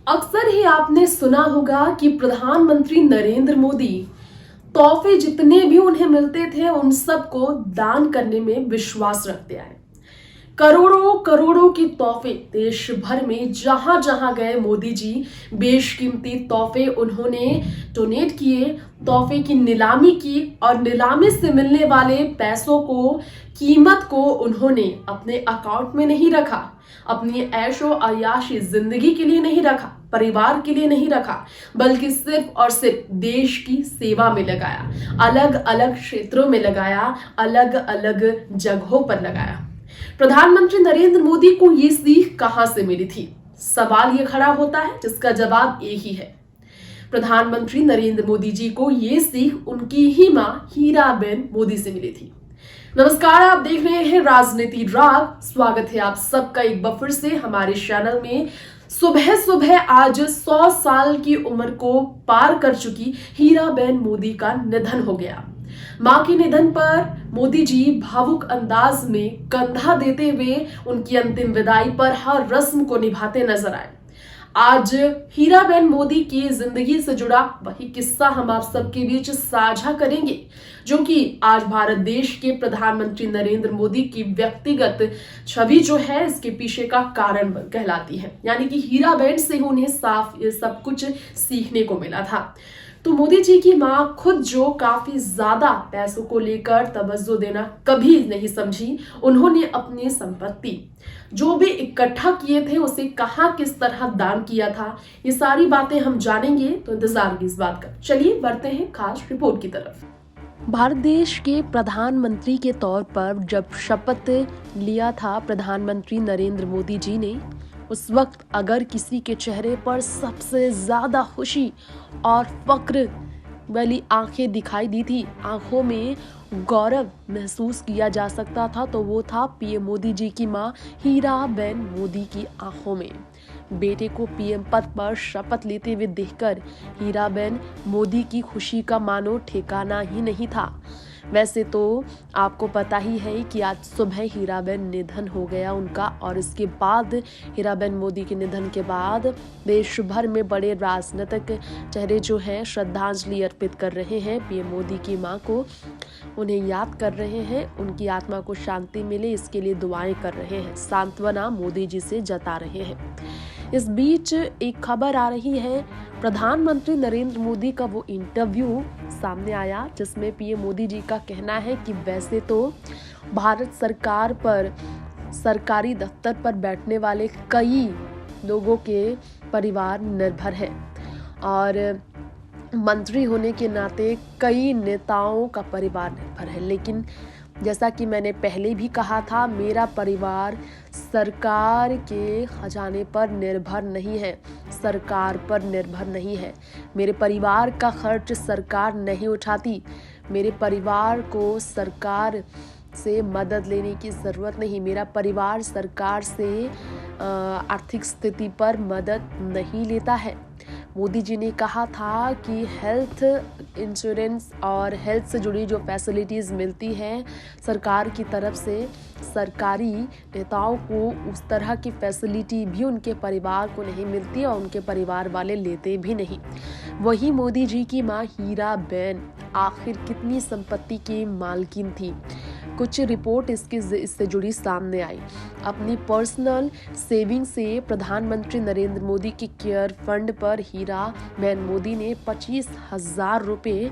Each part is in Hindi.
अक्सर ही आपने सुना होगा कि प्रधानमंत्री नरेंद्र मोदी तोहफे जितने भी उन्हें मिलते थे उन सबको दान करने में विश्वास रखते आए। करोड़ों करोड़ों की तोहफे देश भर में जहां जहां गए मोदी जी बेशकीमती तोहफे उन्होंने डोनेट किए, तोहफे की नीलामी की और नीलामी से मिलने वाले पैसों को, कीमत को उन्होंने अपने अकाउंट में नहीं रखा, अपनी ऐशो अयाशी जिंदगी के लिए नहीं रखा, परिवार के लिए नहीं रखा, बल्कि सिर्फ और सिर्फ देश की सेवा में लगाया, अलग अलग क्षेत्रों में लगाया, अलग अलग जगहों पर लगाया। प्रधानमंत्री नरेंद्र मोदी को ये सीख कहां से मिली थी? सवाल ये खड़ा होता है जिसका जवाब एक ही है। प्रधानमंत्री नरेंद्र मोदी जी को ये सीख उनकी ही मां हीराबेन मोदी से मिली थी। नमस्कार, आप देख रहे हैं राजनीति राग। स्वागत है आप सबका एक बार फिर से हमारे चैनल में। सुबह सुबह आज 100 साल की उम्र को पार कर चुकी हीराबेन मोदी का निधन हो गया। मां के निधन पर मोदी जी भावुक अंदाज में कंधा देते हुए उनकी अंतिम विदाई पर हर रस्म को निभाते नजर आए। आज हीराबेन मोदी की जिंदगी से जुड़ा वही किस्सा हम आप सबके बीच साझा करेंगे, जो कि आज भारत देश के प्रधानमंत्री नरेंद्र मोदी की व्यक्तिगत छवि जो है इसके पीछे का कारण कहलाती है। यानी कि हीराबेन से उन्हें साफ ये सब कुछ सीखने को मिला था। तो मोदी जी की मां खुद जो काफी ज्यादा पैसों को लेकर तवज्जो देना कभी नहीं समझी, उन्होंने अपनी संपत्ति जो भी इकट्ठा किए थे उसे कहां किस तरह दान किया था, ये सारी बातें हम जानेंगे। तो इंतजार की इस बात का। चलिए बढ़ते हैं खास रिपोर्ट की तरफ। भारत देश के प्रधानमंत्री के तौर पर जब शपथ लिया था प्रधानमंत्री नरेंद्र मोदी जी ने, उस वक्त अगर किसी के चेहरे पर सबसे ज्यादा खुशी और फक्र वाली आंखें दिखाई दी थी, आंखों में गौरव महसूस किया जा सकता था, तो वो था पीएम मोदी जी की मां हीराबेन मोदी की आंखों में। बेटे को पीएम पद पर शपथ लेते हुए देखकर हीराबेन मोदी की खुशी का मानो ठिकाना ही नहीं था। वैसे तो आपको पता ही है कि आज सुबह हीराबेन निधन हो गया उनका, और इसके बाद हीराबेन मोदी के निधन के बाद देश भर में बड़े राजनीतिक चेहरे जो हैं श्रद्धांजलि अर्पित कर रहे हैं पीएम मोदी की मां को, उन्हें याद कर रहे हैं, उनकी आत्मा को शांति मिले इसके लिए दुआएं कर रहे हैं, सांत्वना मोदी जी से जता रहे हैं। इस बीच एक खबर आ रही है, प्रधानमंत्री नरेंद्र मोदी का वो इंटरव्यू सामने आया जिसमें पीएम मोदी जी का कहना है कि वैसे तो भारत सरकार पर, सरकारी दफ्तर पर बैठने वाले कई लोगों के परिवार निर्भर है और मंत्री होने के नाते कई नेताओं का परिवार निर्भर है, लेकिन जैसा कि मैंने पहले भी कहा था, मेरा परिवार सरकार के खजाने पर निर्भर नहीं है, सरकार पर निर्भर नहीं है। मेरे परिवार का खर्च सरकार नहीं उठाती, मेरे परिवार को सरकार से मदद लेने की ज़रूरत नहीं, मेरा परिवार सरकार से आर्थिक स्थिति पर मदद नहीं लेता है। मोदी जी ने कहा था कि हेल्थ इंश्योरेंस और हेल्थ से जुड़ी जो फैसिलिटीज़ मिलती हैं सरकार की तरफ से, सरकारी नेताओं को उस तरह की फैसिलिटी भी उनके परिवार को नहीं मिलती और उनके परिवार वाले लेते भी नहीं। वही मोदी जी की मां हीराबेन आखिर कितनी संपत्ति की मालकिन थी? कुछ रिपोर्ट इससे जुड़ी सामने आई। अपनी पर्सनल सेविंग से प्रधानमंत्री नरेंद्र मोदी के केयर फंड पर हीराबेन मोदी ने 25,000 रुपये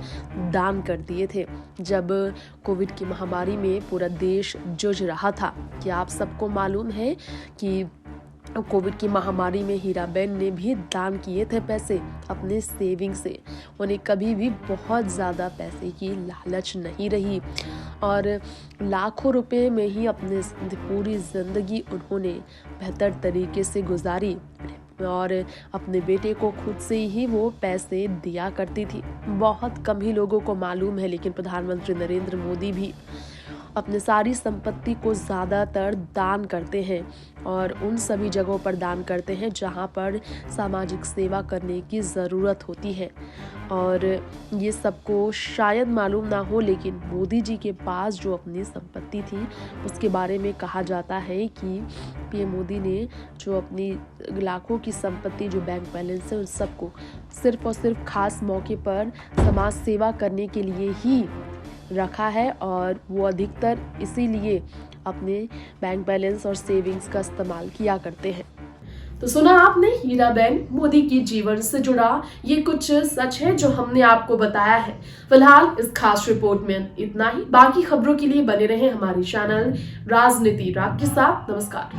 दान कर दिए थे जब कोविड की महामारी में पूरा देश जूझ रहा था। क्या आप सबको मालूम है कि कोविड की महामारी में हीराबेन ने भी दान किए थे पैसे अपने सेविंग से। उन्हें कभी भी बहुत ज़्यादा पैसे की लालच नहीं रही और लाखों रुपए में ही अपने पूरी ज़िंदगी उन्होंने बेहतर तरीके से गुजारी और अपने बेटे को खुद से ही वो पैसे दिया करती थी। बहुत कम ही लोगों को मालूम है, लेकिन प्रधानमंत्री नरेंद्र मोदी भी अपने सारी संपत्ति को ज़्यादातर दान करते हैं और उन सभी जगहों पर दान करते हैं जहां पर सामाजिक सेवा करने की ज़रूरत होती है। और ये सबको शायद मालूम ना हो, लेकिन मोदी जी के पास जो अपनी संपत्ति थी उसके बारे में कहा जाता है कि पीएम मोदी ने जो अपनी लाखों की संपत्ति, जो बैंक बैलेंस है, उन सबको सिर्फ और सिर्फ खास मौके पर समाज सेवा करने के लिए ही रखा है और वो अधिकतर इसीलिए अपने बैंक बैलेंस और सेविंग्स का इस्तेमाल किया करते हैं। तो सुना आपने हीराबेन मोदी की जीवन से जुड़ा ये कुछ सच है जो हमने आपको बताया है। फिलहाल इस खास रिपोर्ट में इतना ही। बाकी खबरों के लिए बने रहें हमारे चैनल राजनीति राग के साथ। नमस्कार।